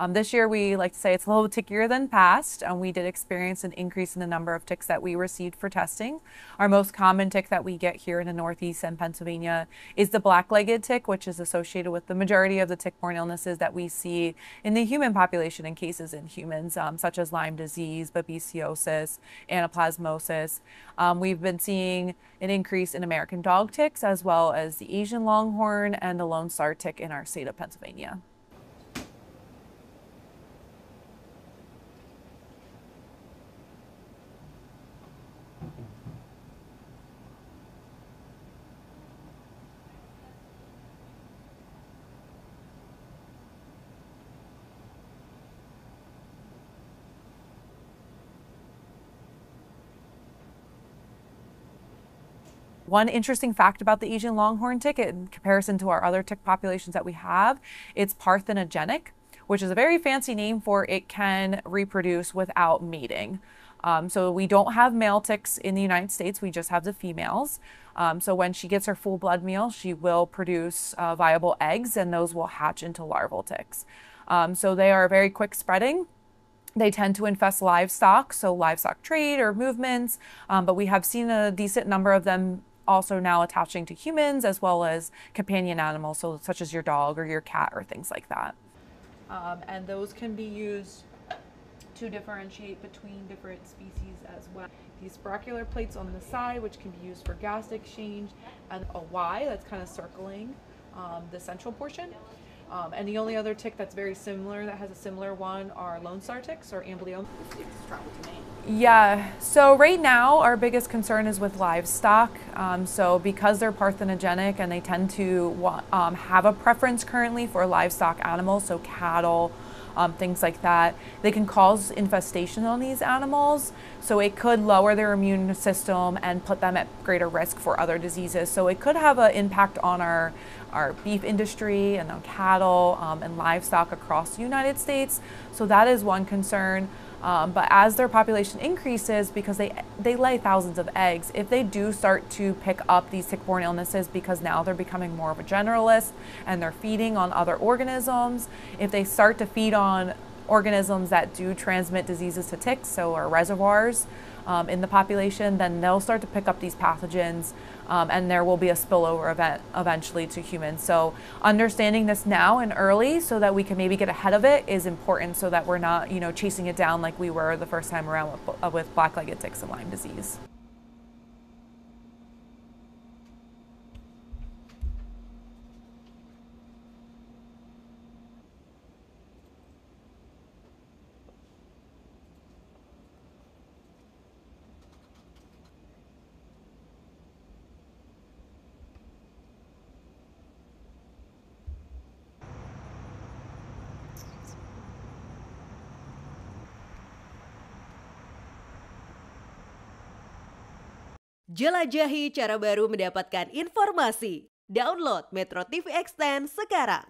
This year, we like to say it's a little tickier than past. We did experience an increase in the number of ticks that we received for testing. Our most common tick that we get here in the Northeast and Pennsylvania is the black-legged tick, which is associated with the majority of the tick-borne illnesses that we see in the human population in cases in humans, such as Lyme disease, babesiosis, anaplasmosis. We've been seeing an increase in American dog ticks, as well as the Asian longhorn and the Lone Star tick in our state of Pennsylvania. One interesting fact about the Asian longhorn tick in comparison to our other tick populations that we have, it's parthenogenic, which is a very fancy name for it can reproduce without mating. So we don't have male ticks in the United States, we just have the females. So when she gets her full blood meal, she will produce viable eggs, and those will hatch into larval ticks. So they are very quick spreading. They tend to infest livestock, so livestock trade or movements, but we have seen a decent number of them also now attaching to humans as well as companion animals, so such as your dog or your cat or things like that. And those can be used to differentiate between different species as well. These spirochelar plates on the side, which can be used for gas exchange, and a Y that's kind of circling the central portion. And the only other tick that's very similar, that has a similar one, are Lone Star ticks or amblyomma. Yeah, so right now our biggest concern is with livestock. So because they're parthenogenic and they tend to have a preference currently for livestock animals, so cattle, things like that, they can cause infestation on these animals. So it could lower their immune system and put them at greater risk for other diseases. So it could have an impact on our beef industry and on cattle and livestock across the United States. So that is one concern. But as their population increases, because they lay thousands of eggs, if they do start to pick up these tick-borne illnesses, because now they're becoming more of a generalist and they're feeding on other organisms, if they start to feed on organisms that do transmit diseases to ticks, so our reservoirs in the population, then they'll start to pick up these pathogens, and there will be a spillover event eventually to humans. So understanding this now and early so that we can maybe get ahead of it is important, so that we're not, chasing it down like we were the first time around with black-legged ticks and Lyme disease. Jelajahi cara baru mendapatkan informasi. Download MetroTV Extend sekarang.